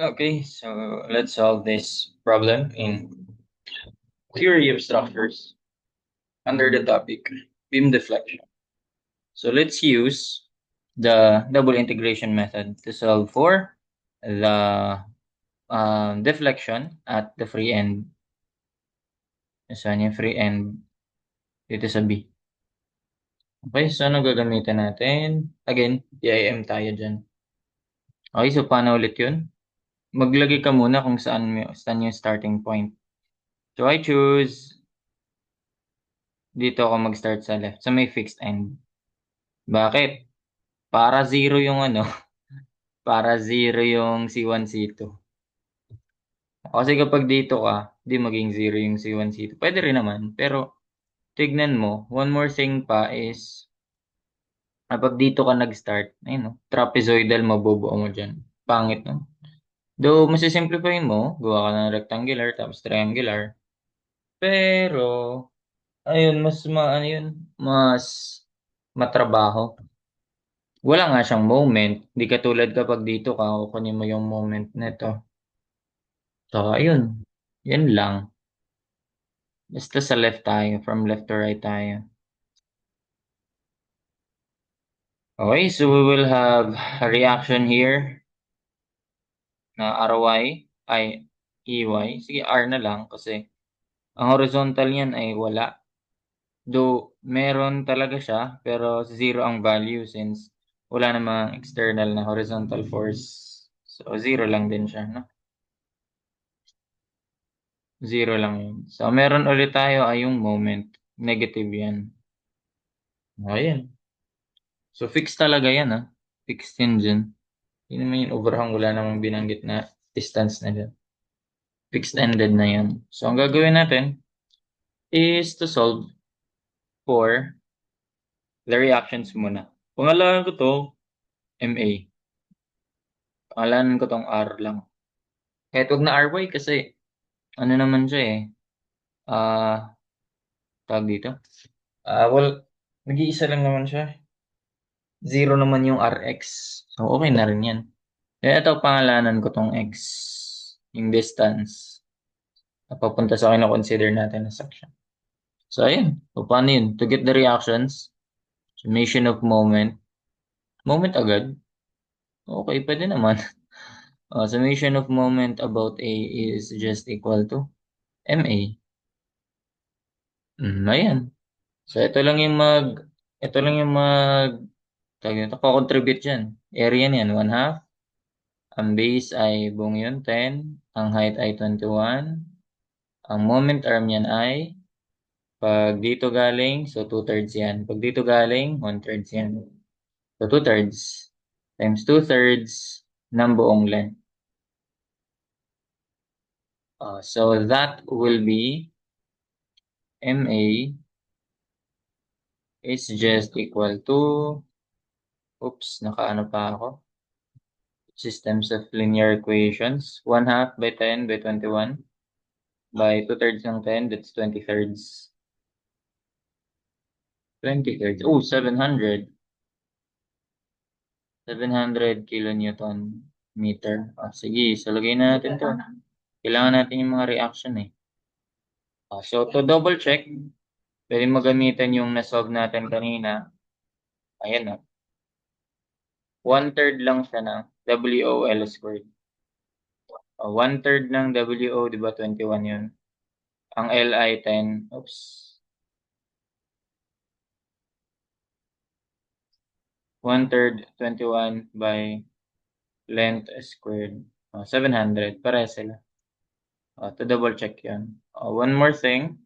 Okay, so let's solve this problem in theory of structures under the topic beam deflection. So let's use the double integration method to solve for the deflection at the free end. Saan yung free end? Dito sa B. Okay, so ano gagamitin natin? Again, PIM tayo dyan. Okay, so paano ulit yun? Maglagay ka muna kung saan yung starting point. So I choose dito ako mag-start sa left. So may fixed end. Bakit? Para zero yung ano, para zero yung C1, C2. Kasi kapag dito ka, di maging zero yung C1, C2. Pwede rin naman, pero tignan mo, one more thing pa is, kapag dito ka nag-start, ayun no, trapezoidal mabubuo mo dyan. Pangit no? Though, masisimplify mo, gawa ka ng rectangular tapos triangular. Pero, ayun, ano yun, mas matrabaho. Wala nga siyang moment. Di katulad kapag dito ka, kukunin mo yung moment nito. So, ayun. Yan lang. Basta sa left tayo. From left to right tayo. Okay, so we will have a reaction here na RY ay EY. Sige, R na lang kasi ang horizontal niyan ay wala. Though, meron talaga siya, pero zero ang value since wala namang external na horizontal force. So, zero lang din siya, no? Zero lang yun. So, meron ulit tayo ay yung moment. Negative yan. Ayan. So, fixed talaga yan, ah. Fixed yan dyan. Yun naman yung overhang. Wala namang binanggit na distance na dyan. Fixed-ended na yan. So, ang gagawin natin is to solve for the reactions muna. Pangalanan ko to, MA. Pangalanan ko tong R lang. Kahit wag na RY kasi, ano naman siya eh. Ah, tawag dito. Well, nag-iisa lang naman siya. Zero naman yung RX. So, okay na rin yan. Kaya ito, pangalanan ko tong X. Yung distance. Na papunta sa akin na consider natin na section. So, ayun. So, paano yun? To get the reactions, summation of moment. Moment agad? Okay, pwede naman. Summation of moment about A is just equal to MA. Ayan. So, ito lang yung tawag nito, contribute dyan. Area niyan, 1/2. Ang base ay buong yun, 10. Ang height ay 21. Ang moment arm niyan ay, pag dito galing, so 2/3 yan. Pag dito galing, 1/3 yan. So 2/3 times 2/3 ng buong length. So that will be MA is just equal to, oops, nakaano pa ako. Systems of linear equations. 1/2 by 10 by 21 by 2/3 ng 10, that's 20/3. 20/3. Oh, 700. 700 kilonewton meter. Sige, so lagay na natin to. Kailangan natin yung mga reaction eh. So to double check, pwede magamitan yung nasolve natin kanina. Ayan o. 1/3 lang siya ng WOL squared. 1/3 ng WO, di ba 21 yun? Ang L ay 10. Oops. 1/3, 21 by length squared. 700. Pare sila. To double check yun. One more thing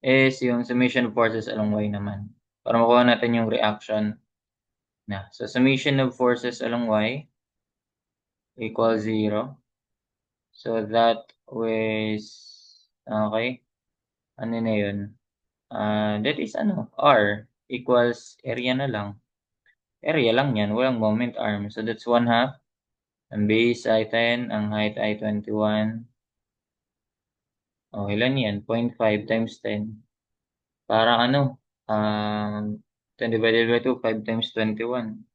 is yung summation of forces along Y naman. Para makuha natin yung reaction na. So, summation of forces along Y equals 0. So, that was, okay, ano na yun? That is R equals area na lang. Area lang yan, walang moment arm. So, that's 1/2. Ang base ay 10, ang height ay 21. Ilan yan? 0.5 times 10. Parang 10 divided by 2, 5 times 21.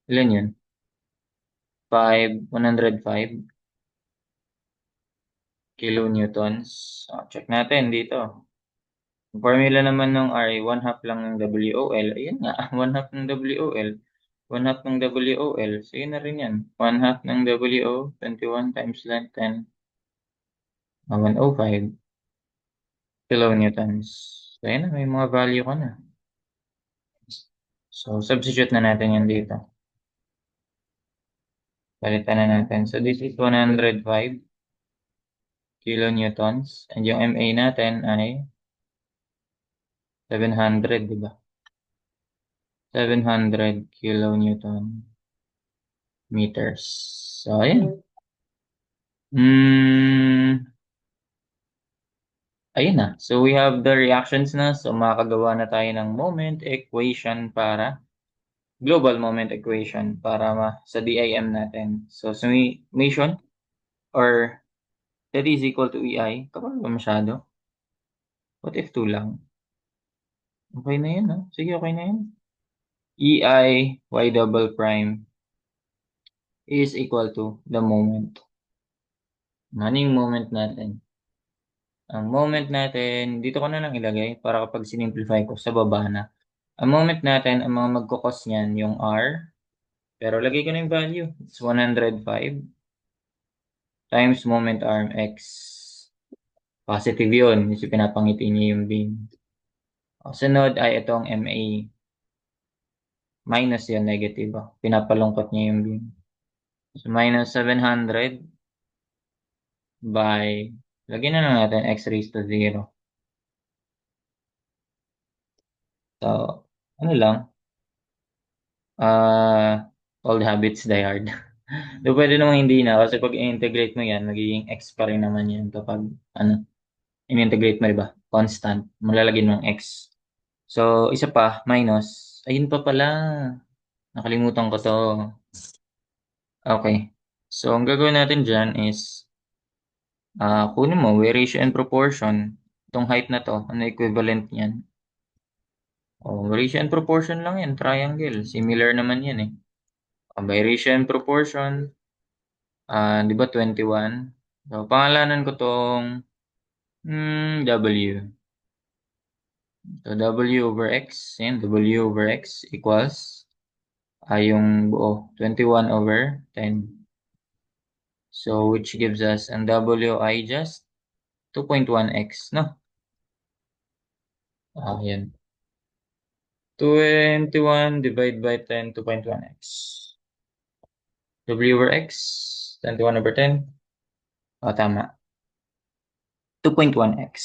Ilan yun? 105 kilonewtons. Check natin dito. Ang formula naman ng R ay 1 half lang ng WOL. Ayun nga, 1 half ng WOL. 1 half ng WOL. So, yun na rin yan. 1 half ng WO, 21 times length 10. 105 kilonewtons. So, yun na, may mga value ka na. So, substitute na natin yan dito. Palitan na natin. So, this is 105 kilonewtons. And yung MA natin ay 700, di ba? 700 kilonewton meters. So, ayun. Ayun na. So, we have the reactions na. So, makakagawa na tayo ng moment equation para global moment equation para sa DIM natin. So, summation or that is equal to EI. Kapag ba masyado? What if 2 lang? Okay na yun, no? Sige, okay na yun. EI y double prime is equal to the moment. Ano yung moment natin? Ang moment natin, dito ko na lang ilagay para kapag sinimplify ko sa baba na. Ang moment natin, ang mga magkukos niyan, yung R. Pero lagay ko na yung value. It's 105 times moment arm X. Positive yun. Kasi pinapangiti niya yung beam. Sunod ay itong MA. Minus yun, negative. Pinapalungkot niya yung beam. So, minus 700 by, lagyan na lang natin X raised to 0. So, ano lang, old habits die hard. So, pwede namang hindi na kasi pag i-integrate mo yan, magiging X pa rin naman yan kapag in-integrate mo, diba? Constant. Malalagyan mo ng X. So, isa pa, minus. Ayun pa pala. Nakalimutan ko to. Okay. So, ang gagawin natin dyan is, kunin mo, ratio and proportion. Itong height na to, ano equivalent niyan? Ratio and proportion lang yan, triangle. Similar naman yan eh. By ratio and proportion, di ba 21? So, pangalanan ko tong W. So, W over X, yan, W over X equals, yung buo, 21 over 10. So, which gives us ang WI just 2.1x, no? Yan. 21 divided by 10, 2.1x. W over x, 21 over 10. Tama. 2.1x.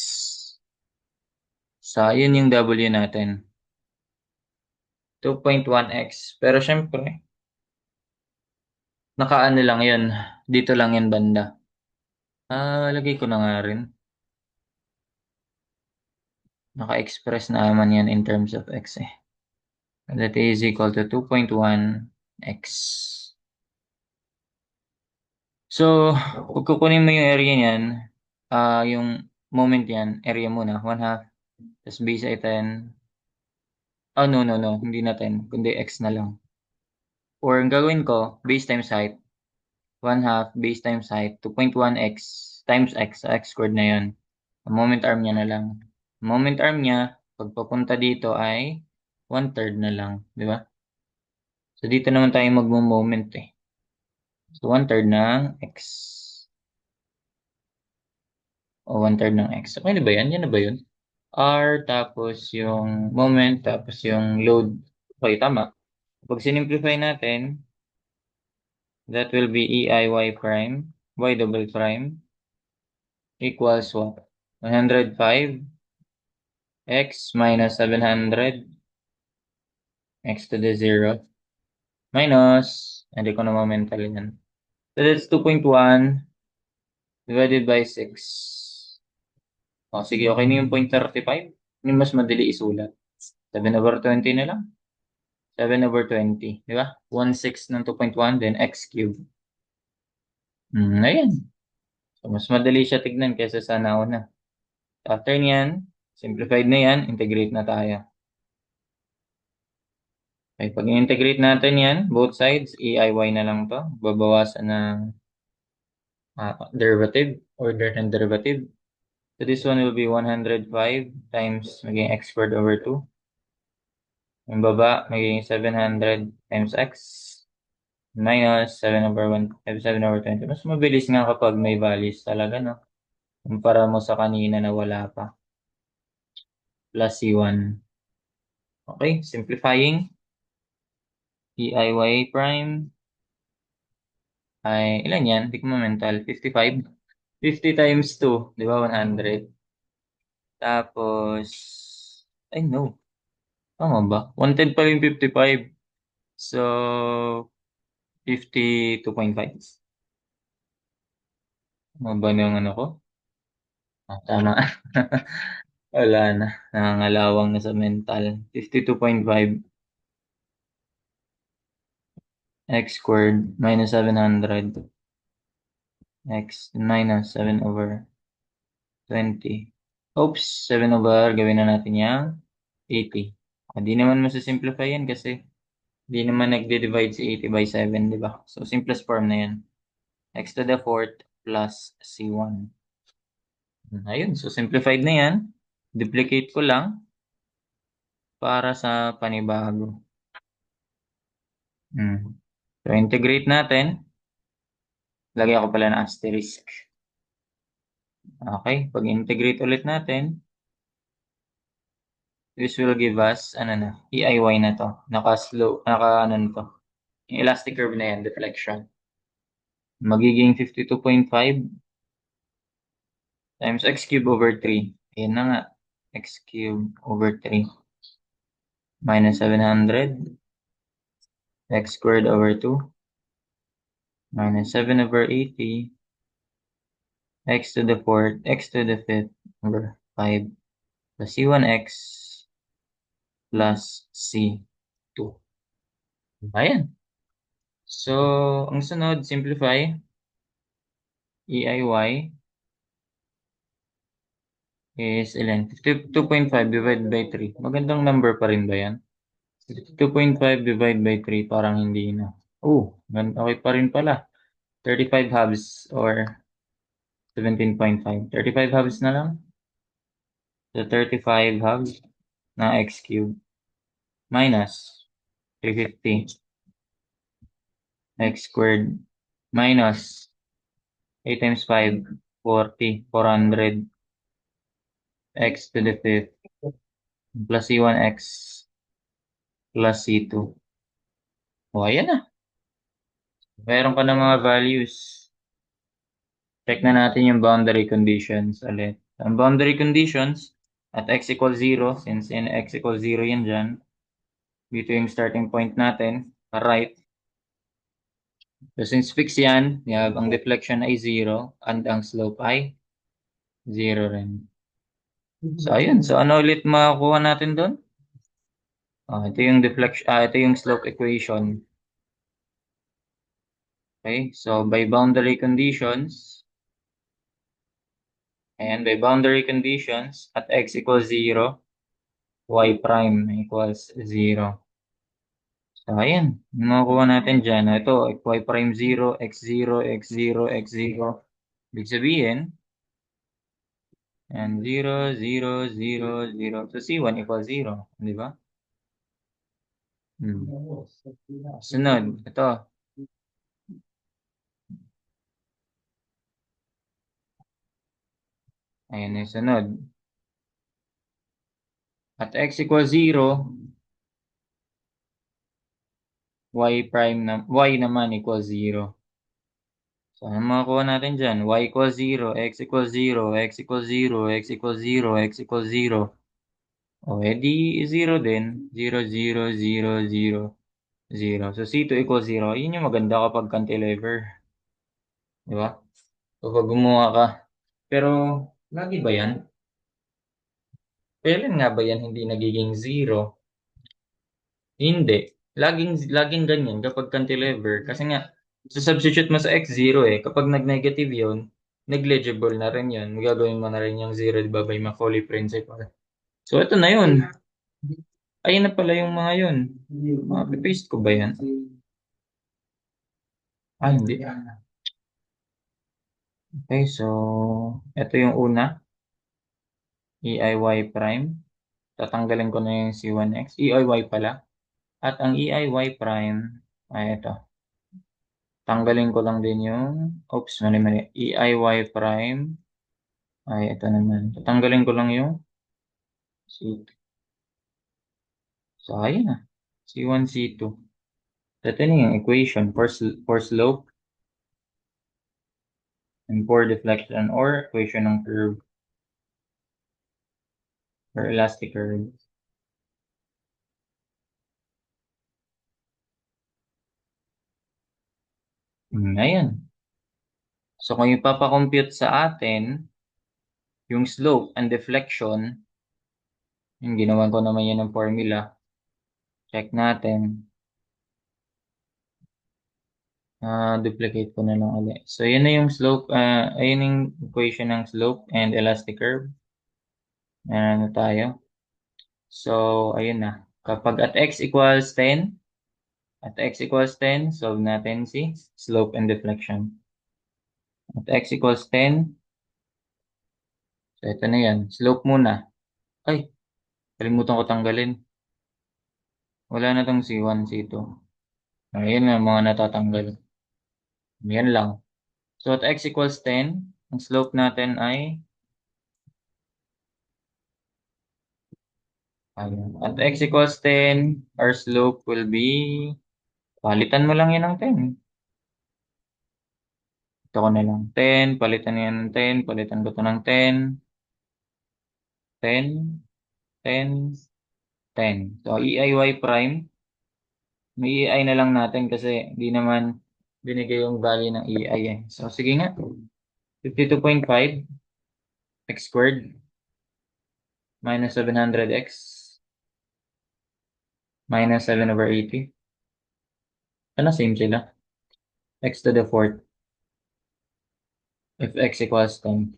So, yun yung W natin. 2.1x. Pero syempre, nakaano lang yun. Dito lang yan banda. Lagay ko na nga rin. Naka-express na naman yan in terms of x eh. That is equal to 2.1x. So, kung kukunin mo yung area niyan, yung moment yan, area muna, 1 half, tapos base ay 10. No, hindi na 10, kundi x na lang. Or ang gagawin ko, base times height, 1 half, base times height, 2.1x times x, so x squared na yun. Ang moment arm niya na lang. Ang moment arm niya, pag papunta dito ay 1/3 na lang, di ba? So, dito naman tayo magmo-moment eh. So, 1/3 ng x. O 1/3 ng x. Okay na ba yan? Yan na ba yun? R, tapos yung moment, tapos yung load. Okay, tama. Pag sinimplify natin, that will be EIY prime, y double prime, equals what? 105 x minus 700 x to the 0 minus, hindi ko na momental yan. So that's 2.1 divided by 6. Sige, okay na yung 0.35. Yung mas madali isulat. 7 over 20 na lang. 7 over 20. Di ba? 1/6 ng 2.1, then x cubed. Ayan. So, mas madali siya tignan kaysa sa nauna. After niyan, simplified na yan, integrate na tayo. Okay, pag integrate natin yan, both sides, EIY na lang to. Babawasan ng derivative, order and derivative. So this one will be 105 times maging x squared over 2. Yung baba, magiging 700 times x minus 7 over 1, 7 over 20. Mas mabilis nga kapag may values talaga, no? Kumpara mo sa kanina na wala pa. Plus C1. Okay, simplifying. EIY prime ay, ilan yan? Hindi ko ma-mental. 55. 50 times 2, di ba? 100. Tapos, ay no. Tama ba? 110 pa yung 55. So, 52.5. Ano ba yung ano ko? Tama. Wala na. Nangangalawang na sa mental. 52.5 x squared minus 700 x minus 7 over 20. Oops, 7 over, gawin na natin yung 80. Hindi naman masisimplify yan kasi di naman nagde-divide si 80 by 7, di ba? So, simplest form na yan. X to the fourth plus C1. Ayun, so simplified na yan. Duplicate ko lang para sa panibago. So, integrate natin. Lagyan ko pala ng asterisk. Okay, pag integrate ulit natin, this will give us, ano na, EIY na to. Naka-slow, ano na to. Yung elastic curve na yan, deflection. Magiging 52.5 times x cube over 3. Ayan na nga. X cube over 3 minus 700 x squared over 2 minus 7 over 80 x to the fourth, x to the fifth over 5 plus C1x plus C2. Ayan. So, ang sunod, simplify. EIY is ilan? 52.5 divided by 3. Magandang number pa rin ba yan? 52.5 divided by 3, parang hindi na. Oh, okay pa rin pala. 35 halves or 17.5. 35 halves na lang. So, 35 halves na x cube minus 350 x squared minus 8 times 5, 40, 400 x to the fifth plus C1x plus C2. O, ayan na. Meron ka ng mga values. Check na natin yung boundary conditions ulit. Ang boundary conditions at x equals 0, since in x equals 0 yan dyan, dito yung starting point natin, right. So since fix yan, ang deflection ay 0 and ang slope ay 0 rin. So ayun, so ano ulit makakuha natin doon? Ito yung deflection, ito yung slope equation. Okay, so by boundary conditions, and by boundary conditions, at x equals 0, y prime equals 0. So, ayan. Makukuha natin dyan. Ito, y prime 0, x0, x0, x0. Ibig sabihin, and 0, 0, 0, 0. So, C1 equals 0. Di ba? Sunod, ito. Ayan yung sunod. At x equals 0, y naman equals 0. So, ano makakuha natin dyan? Y equals 0, x equals 0, x equals 0, x equals 0, x equals 0. O, edi 0 din. 0, 0, 0, 0, 0. So, C2 equals 0. Yun yung maganda kapag cantilever. Di ba? Kapag gumawa ka. Pero, lagi ba yan? Kailan nga ba yan hindi nagiging 0? Hindi. Laging ganyan kapag cantilever. Kasi nga, substitute mo sa x 0 eh. Kapag nag-negative yun, negligible na rin yan. Gagawin mo na rin yung 0, di ba, by Macaulay principle. So, ito na yun. Ayun na pala yung mga yun. Paste ko ba yan? Hindi. Okay, so, ito yung una, EIY prime. Tatanggalin ko na yung C1X. EIY pala. At ang EIY prime, ay ito. Tanggalin ko lang din yung, oops, mali. EIY prime, ay ito naman. Tatanggalin ko lang yung C2. So, ayun na. C1, C2. Ito na yung equation for slope and for deflection or equation ng curve or elastic curve. Ayan. So, kung ipapakompute sa atin, yung slope and deflection, yung ginawan ko naman yan ng formula. Check natin. Duplicate ko na lang ulit. So, yun na yung slope, ayun yung equation ng slope and elastic curve. Ano tayo? So, ayun na. Kapag at x equals 10, solve natin si slope and deflection. At x equals 10, so ito na yan. Slope muna. Ay, kalimutan ko tanggalin. Wala na tong C1, C2. Ayun na mga natatanggal. Yan lang. So at x equals 10, ang slope natin ay, ayun. At x equals 10, our slope will be, palitan mo lang yan ng 10. Ito ko na lang. 10, palitan yan ng 10, palitan ko to ng 10, 10, 10, 10. So EIY prime, may EI na lang natin kasi di naman binigay yung value ng EI eh. So sige nga, 52.5 x squared minus 700x minus 7/80. Ano, same sila. X to the fourth if x equals 10.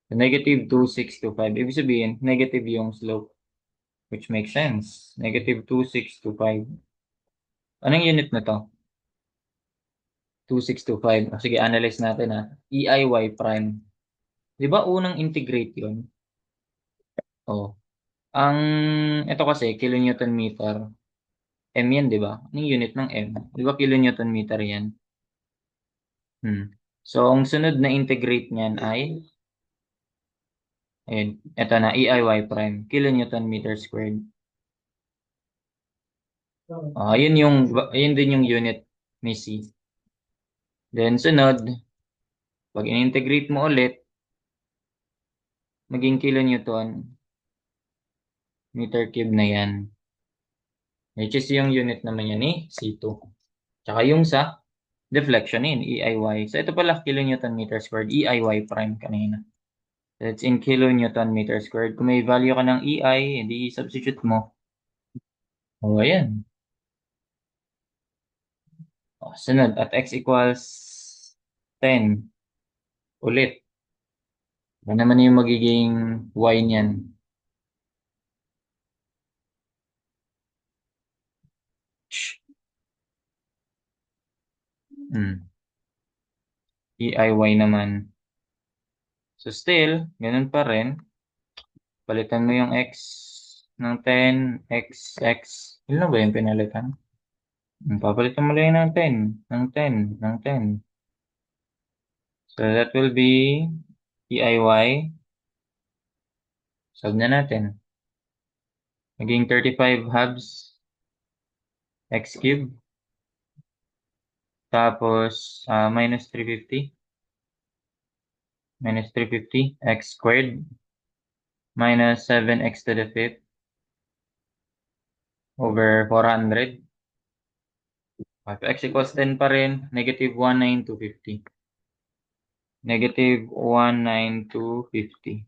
So negative 2625. Ibig sabihin, negative yung slope. Which makes sense. Negative 2625. Anong unit na to? 2625. Sige, analyze natin ha. EIY prime. Di ba unang integrate yun? Oh. Ang, ito kasi, kilonewton meter. M yan, di ba? Anong unit ng M? Di ba kilonewton meter yan? So, ang sunod na integrate niyan ay, ayun, ito na, EIY prime. Kilonewton meter squared. Yun din yung unit ni C. Then, sunod, pag in-integrate mo ulit, maging kilonewton meter cube na yan. Which is yung unit naman yan ni C2. Tsaka yung sa deflection in EIY. So, ito pala kilonewton meter squared, EIY prime kanina. That's in kilonewton meter squared. Kung may value ka ng EI, hindi substitute mo. O, ayan. O, sunod, at x equals 10. Ulit. Ano naman yung magiging y niyan? EIY naman. So still, ganun pa rin. Palitan mo yung x ng 10, x. Ilan ba yung pinalitan? Papalitan mo lang yun ng 10, ng 10, ng 10. So that will be EIY. Solve na natin. Maging 35 halves x cube. Tapos, minus 350. Minus 350 x squared. Minus 7x to the fifth. Over 400. If x equals 10 pa rin, negative 19250. Negative 19250.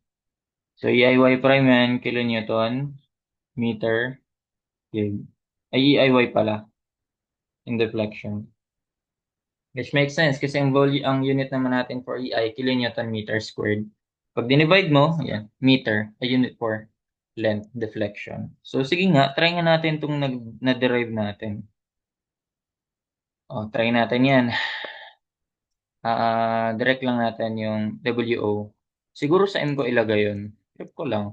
So, EIY prime yan, kilonewton, meter, cube. Ay, EIY pala, in deflection. Which makes sense kasi ang unit naman natin for EI, kilonewton meter squared. Pag dinivide mo, yan, meter, ay unit for length deflection. So, sige nga, try nga natin itong na-derive natin. O, try natin yan. Direct lang natin yung WO. Siguro sa M ko ilagay yun. Trip ko lang.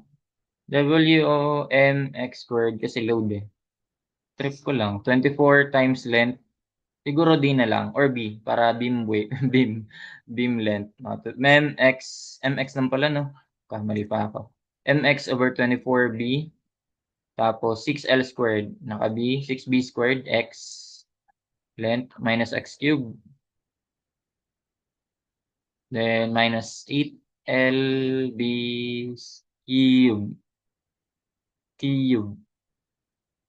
WO mx squared kasi load eh. Trip ko lang. 24 times length. Siguro D na lang. Or B. Para beam weight. Beam length. MX. MX lang pala no. Kamali pa ako. MX over 24B. Tapos 6L squared. Naka B. 6B squared. X. Length minus X cubed. Then minus 8LB cube. Cube.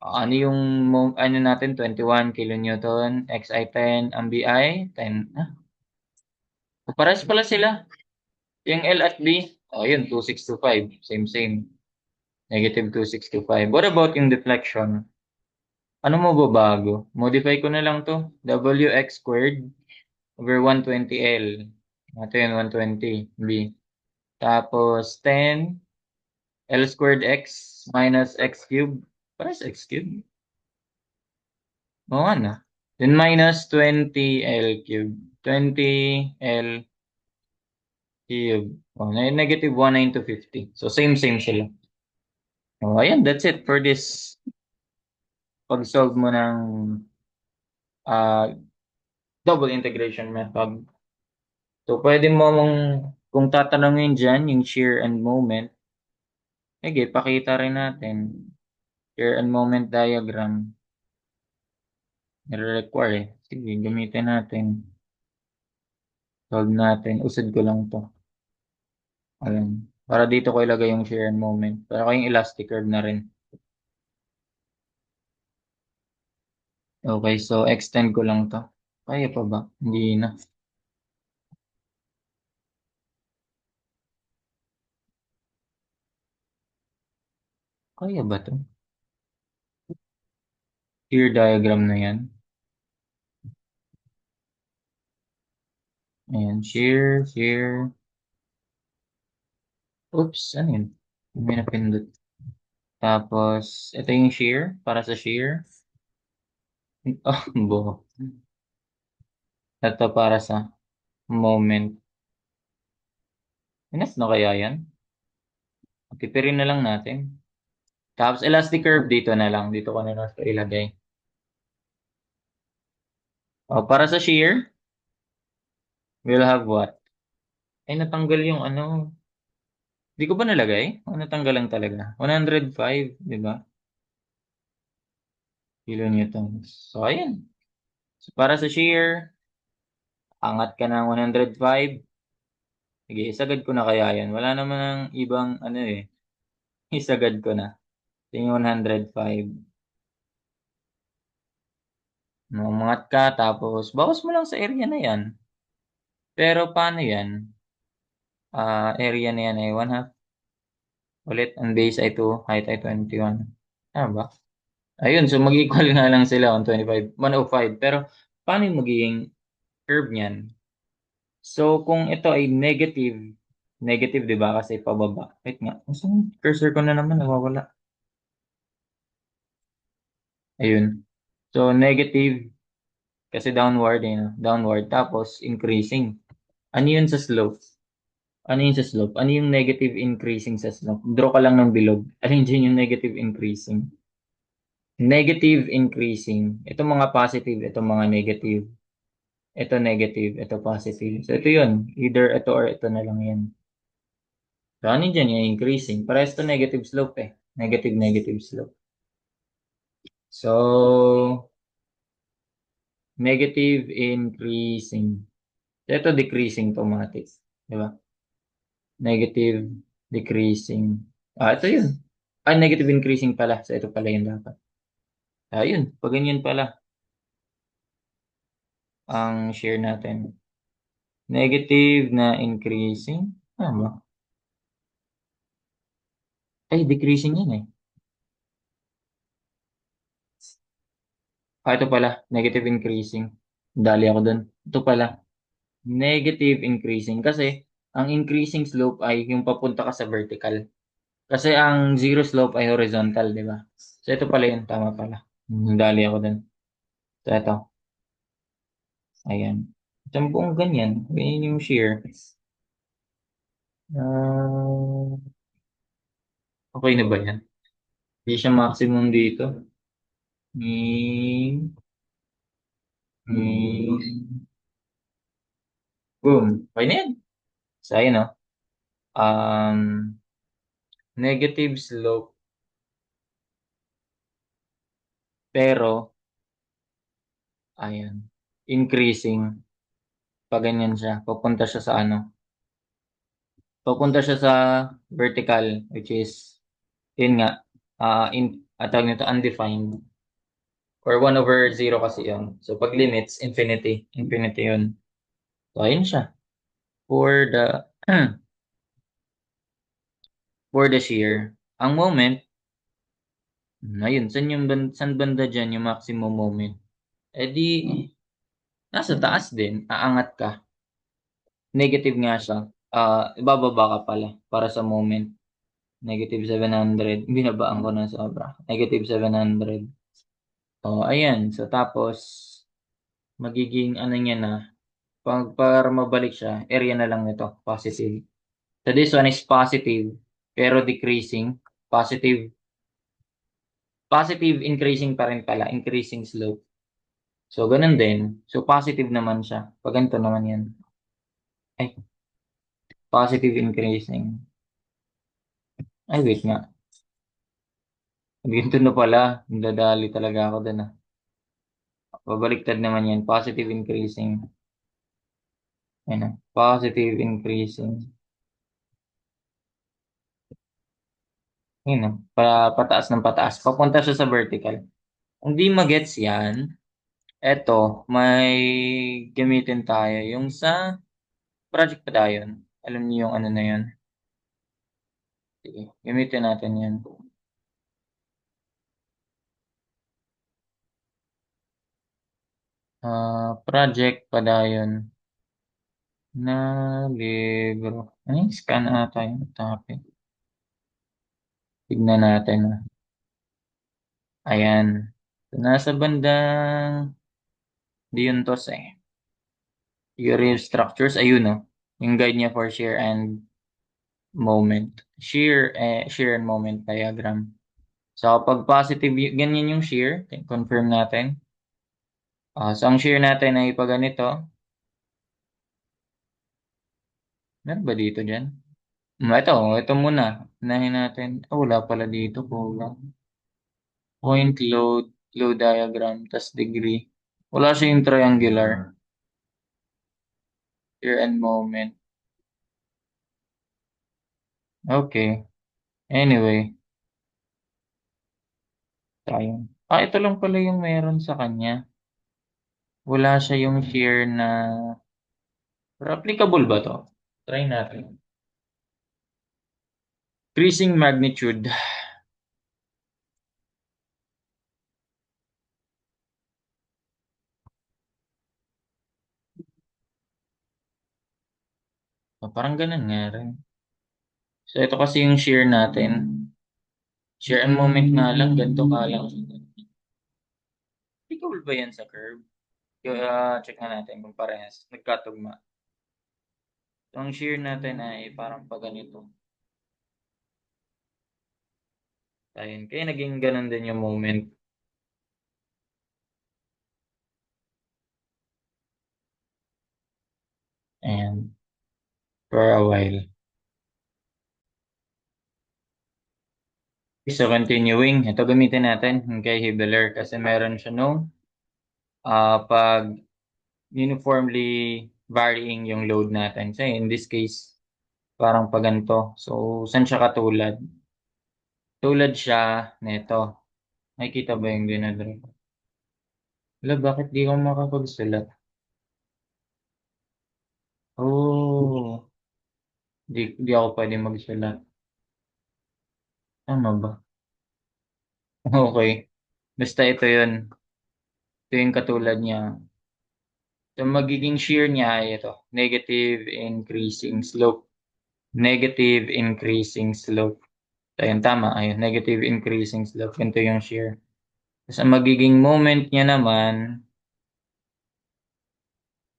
Ano yung ano natin 21 kilonewton, XI 10, ang BI 10. Pares pala sila. Yung L at B, yun 2625, same. Negative 2625. What about yung deflection? Ano mo babago? Modify ko na lang to. WX squared over 120L. Ito yun, 120 B. Tapos 10 L squared X minus X cubed. Pares X cubed. Oo na. Then minus 20L cubed. 20L cubed. Negative 1950. So, same sila. Ayan, that's it for this pag-solve mo ng ah, double integration method. So, pwede mo kung tatanungin dyan, yung shear and moment, sige, pakita rin natin. Shear and moment diagram. Nire-require eh. Sige, gamitin natin. Solve natin. Usad ko lang to. Ayan. Para dito ko ilagay yung shear and moment. Para kayong elastic curve na rin. Okay, so extend ko lang to. Kaya pa ba? Hindi na. Kaya ba to? Shear diagram na yan. Ayan, shear. Oops, ano yun? May napindot. Tapos, ito yung shear. Para sa shear. Oh, buo. Ito para sa moment. Inas na kaya yan? Tipirin na lang natin. Tapos, elastic curve dito na lang. Dito ko na lang ilagay. Para sa shear, we'll have what? Ay, natanggal yung ano. Di ko ba nalagay? Natanggal lang talaga. 105, di ba? Kilonewtons. So, ayan. So, para sa shear, angat ka ng 105. Sige, isagad ko na kaya yan. Wala naman ng ibang ano eh. Isagad ko na. Ito yung 105. Umangat ka, tapos bawas mo lang sa area na yan. Pero paano yan? Area na yan ay 1/2. Ulit, ang base ay 2, height ay 21. Tama ba? Ayun, so mag-equal nga lang sila 125, 105. Pero paano yung magiging curve niyan? So kung ito ay negative, negative 'di ba kasi pababa. Wait nga, saan cursor ko na naman nawawala. Ayun. So negative kasi downward eh, no? Downward tapos increasing. Ano yun sa slope? Ano yun sa slope? Ano yung negative increasing sa slope? Draw ka lang ng bilog. Alin dyan yung negative increasing? Negative increasing. Ito mga positive, ito mga negative. Ito negative, ito positive. So ito yun. Either ito or ito na lang yan. So ano dyan yung increasing? Parehas to negative slope eh. Negative slope. So, negative increasing. So, ito decreasing to mga tis. Di ba? Negative decreasing. Ito yun. Negative increasing pala. So, ito pala yun dapat. Yun. Pag ganyan pala ang share natin. Negative na increasing. Tama. Ay, decreasing yun eh. Ito pala. Negative increasing. Dali ako dun. Ito pala. Negative increasing. Kasi, ang increasing slope ay yung papunta ka sa vertical. Kasi ang zero slope ay horizontal, di ba? So ito pala yun, tama pala. Dali ako dun. So ito, ayan. Itong buong ganyan, ganyan yung shear. Ah, okay na ba yan? Hindi siya maximum dito. Ni, ni, boom. Okay na yan. So ayun, no? Um, Negative slope, pero, ayan, increasing. Pag ganyan siya, pupunta siya sa ano? Pupunta siya sa vertical, which is, yun nga, tawag nito, undefined. Or 1/0 kasi yun. So, pag limits, infinity. Infinity yun. So, ayun siya. For the, for the shear. Ang moment, ayun, saan banda dyan yung maximum moment? Eh di, nasa taas din, aangat ka. Negative nga siya. Ibababa ka pala para sa moment. Negative 700. Binabaan ko na sobra. Negative 700. Oh, ayan. So, tapos, magiging ano niya na, para mabalik siya, area na lang nito, positive. So, this one is positive, pero decreasing. Positive, positive increasing pa rin pala, increasing slope. So, ganun din. So, positive naman siya. Pag ganito naman yan. Ay, positive increasing. Ay, wait nga. Ganito na pala. Dadali talaga ako dun ah. Babaliktad naman yan. Positive increasing. Ayun na. Positive increasing. Ayun na. Pataas ng pataas. Papunta siya sa vertical. Kung di magets yan, eto, may gamitin tayo. Yung sa project pa tayo. Alam niyo yung ano na yun. Sige, gamitin natin yan. Project pa yun na libro. Ay, scan ata yung topic. Tignan natin. Ayan. So, nasa bandang di yun to eh. Theory of structures, ayun no. Yung guide niya for shear and moment. Shear and moment diagram. So, pag positive, ganyan yung shear. Confirm natin. So, ang shear natin ay pag ganito. Meron ba dito dyan? Ito muna. Unahin natin. Wala pala dito. Kulang. Point load diagram, tas degree. Wala siya yung triangular. Shear and moment. Okay. Anyway, tayo. Ito lang pala yung meron sa kanya. Wala siya yung shear na... Pero applicable ba to? Try natin. Increasing magnitude. Parang ganun nga rin. So, ito kasi yung shear natin. Shear and moment nga lang, ganito ka lang. Applicable ba yan sa curve? Check na natin kung parehas. Nagkatugma. So, ang shear natin ay parang pa ganito. Ayun. Kaya naging ganun din yung moment. And for a while. So, continuing. Ito gamitin natin yung kay Hibbeler kasi meron siya no pag uniformly varying yung load natin. So, in this case, parang pa ganito. So, saan siya katulad? Tulad siya nito. Nakikita ba yung dinadro? Wala, bakit di ko makapagsulat? Oh, di ako pwede magsulat. Tama ba? Okay. Basta ito yun. Ito yung katulad niya. So, magiging shear niya ay ito. Negative increasing slope. Negative increasing slope. Ayun, tama. Ayun, negative increasing slope. Ganito yung shear. Tapos ang magiging moment niya naman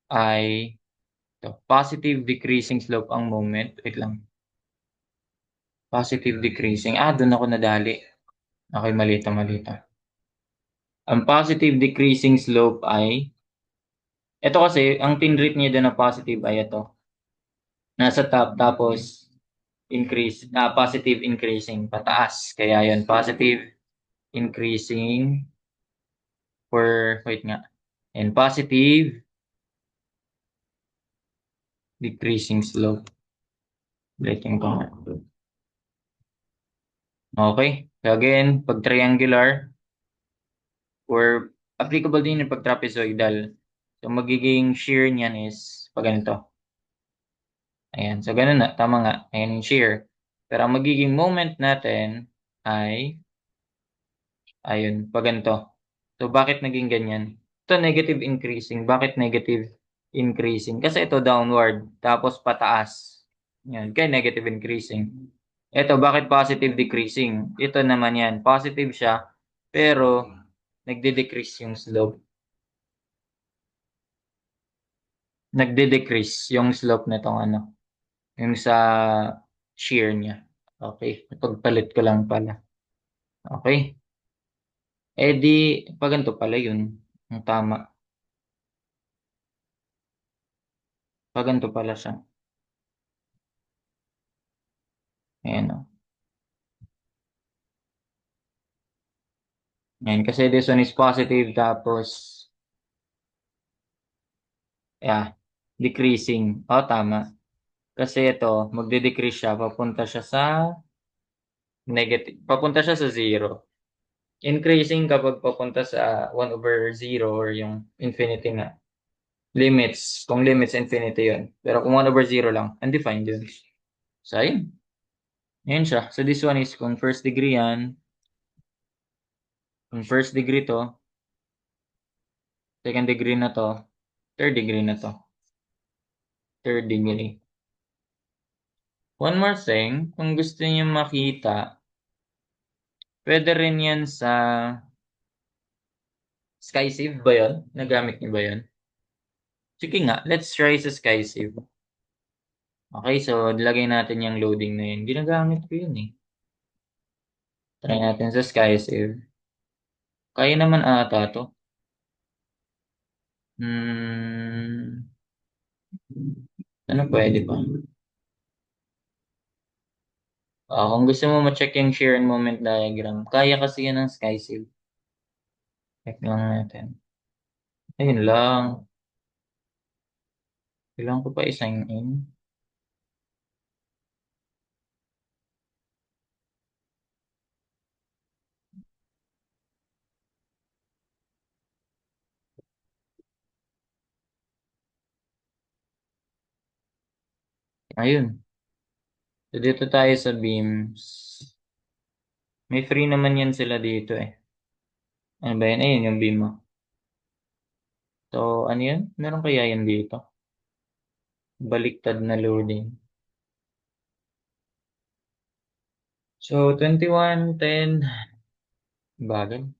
ay ito, positive decreasing slope ang moment. Wait lang. Positive decreasing. Doon ako nadali. Okay, malito, malito. Ang positive decreasing slope ay, ito kasi, ang tinrate niya doon na positive ay ito. Nasa top, tapos positive increasing, pataas. Kaya yun, positive increasing wait nga. And positive decreasing slope. Ulitin ko nga. Okay. So again, pag triangular, or applicable din yung pag trapezoidal. So magiging shear niyan is pag ganito. Ayan. So ganun na. Tama nga. Ayan yung shear. Pero ang magiging moment natin ay, ayun, pag ganito. So bakit naging ganyan? Ito negative increasing. Bakit negative increasing? Kasi ito downward. Tapos pataas. Yan. Kaya negative increasing. Ito, bakit positive decreasing? Ito naman yan. Positive siya. Pero nagde-decrease yung slope. Nagde-decrease yung slope nitong ano. Yung sa shear niya. Okay. Pagpalit ko lang pala. Okay. Di, pag ganito pala yun. Ang tama. Pag ganito pala siya. Ayan o. Ayan. Kasi this one is positive tapos, yeah, decreasing. Tama. Kasi ito, magde-decrease siya. Papunta siya sa negative. Papunta siya sa zero. Increasing kapag papunta sa 1/0 or yung infinity nga. Limits. Kung limits, infinity yun. Pero kung 1/0 lang, undefined yun. So, ayun. Ayun siya. So, this one is kung first degree yan. Kung first degree to, second degree na to, third degree na to. Third degree. One more thing, kung gusto niyo makita, pwede rin yan sa SkySafe ba yun? Nagamit niyo ba yun? Sige nga, let's try sa SkySafe. Okay, so lagay natin yung loading na yun. Ginagamit ko yun eh. Try natin sa SkySafe. Kaya naman ata to. Hmm, ano pwede ba? Kung gusto mo ma-check yung shear and moment diagram, kaya kasi yan ng SkySafe. Check lang natin. Ayun lang. Kailangan ko pa i-sign in. Ayun. So, dito tayo sa beams. May free naman yan sila dito eh. Ano ba yan? Ayun yung beam mo. So, ano yun? Meron kaya yan dito? Baliktad na loading. So, 2110. Bagay.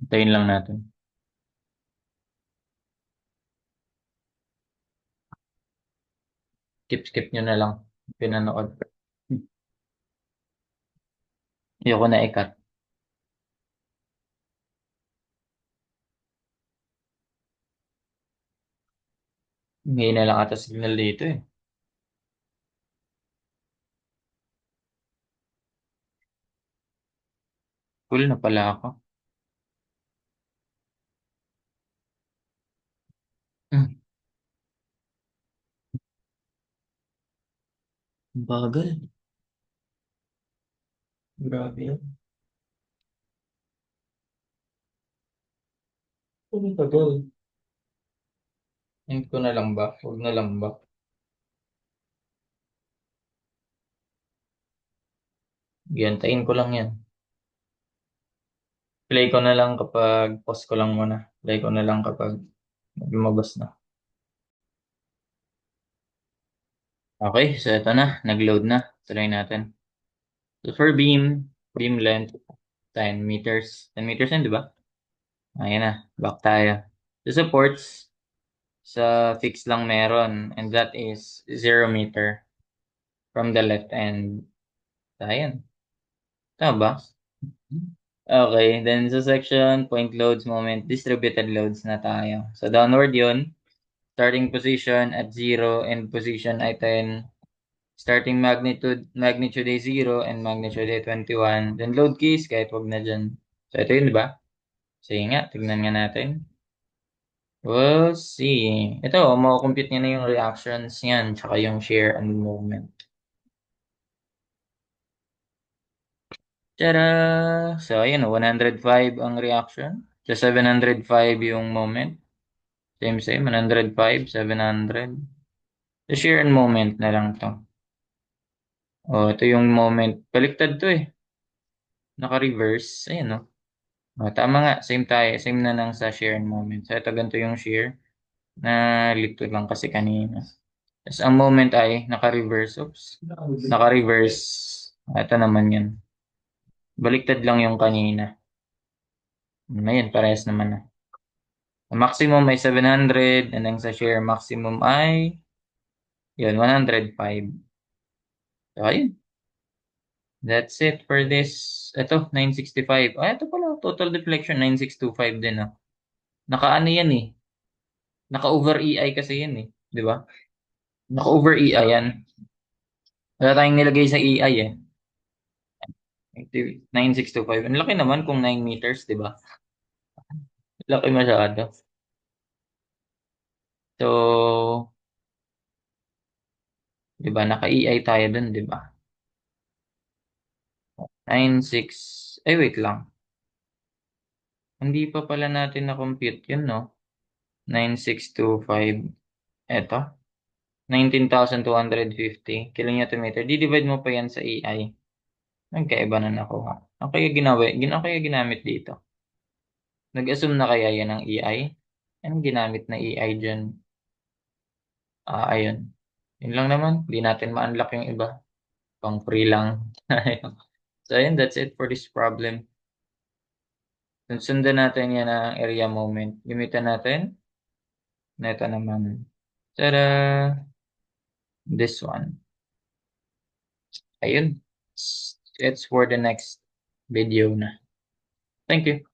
Hintayin lang natin. Skip nyo na lang. Pinanood. Ayoko na ikat. Ngayon na lang ata signal dito eh. Full na pala ako. Hmm. Bagal. Grabe yun. Ano tagal? End ko na lang ba? Huwag na lang ba? Giyantayin ko lang yan. Play ko na lang kapag pause ko lang muna. Play ko na lang kapag lumabas na. Okay, so ito na. Nag-load na. Tuloy natin. So for beam length, 10 meters. 10 meters yun, di ba? Ayan na. Back tayo. The supports, sa fix lang meron. And that is 0 meter from the left end. Ayan. Tama ba? Okay, then sa section, point loads, moment, distributed loads na tayo. So downward yun. Starting position at 0 and position ay 10. Starting magnitude ay 0 and magnitude ay 21. Then load keys, kahit wag na dyan. So ito yun, di ba? Sige nga, tignan nga natin. We'll see. Ito, makakompute niya na yung reactions niyan, tsaka yung shear and movement. Tara! So, ayun, 105 ang reaction. So, 705 yung moment. Same, 105, 700. So, shear and moment na lang to. Oh, ito yung moment. Baliktad to eh. Naka-reverse. Ayun, no? Oh, tama nga. Same tayo. Same na lang sa shear and moment. So, ito ganito yung shear. Na lito lang kasi kanina. Tapos, ang moment ay naka-reverse. Oops. Naka-reverse. Ito naman yun. Baliktad lang yung kanina. Ayun, parehas naman na. Ang maximum ay 700. And then sa shear maximum ay yun, 105. So, ayun. That's it for this. Ito, 965. Ah, ito pala. Total deflection, 9625 din, ah. Naka-ano yan eh. Naka-over EI kasi yan eh. Di ba? Naka-over EI yan. Wala tayong nilagay sa EI eh. 9625. Ang laki naman kung 9 meters, di ba? Laki masyado. So, di ba? Naka-EI tayo dun, di ba? 96. Ay, wait lang. Hindi pa pala natin na-compute yun, no? 9625. Eto. 19,250 kilonewton meter. Di-divide mo pa yan sa EI. Nagkaiba na nakuha. Ano kaya ginamit dito? Nag-assume na kaya yan ng EI? Anong ginamit na EI dyan? Ayun. Yun lang naman. Di natin ma-unlock yung iba. Pang free lang. So, ayun. That's it for this problem. Sundan natin yan ang area moment. Gamitan natin. Na ito naman. Tada! This one. Ayun. It's for the next video na. Thank you.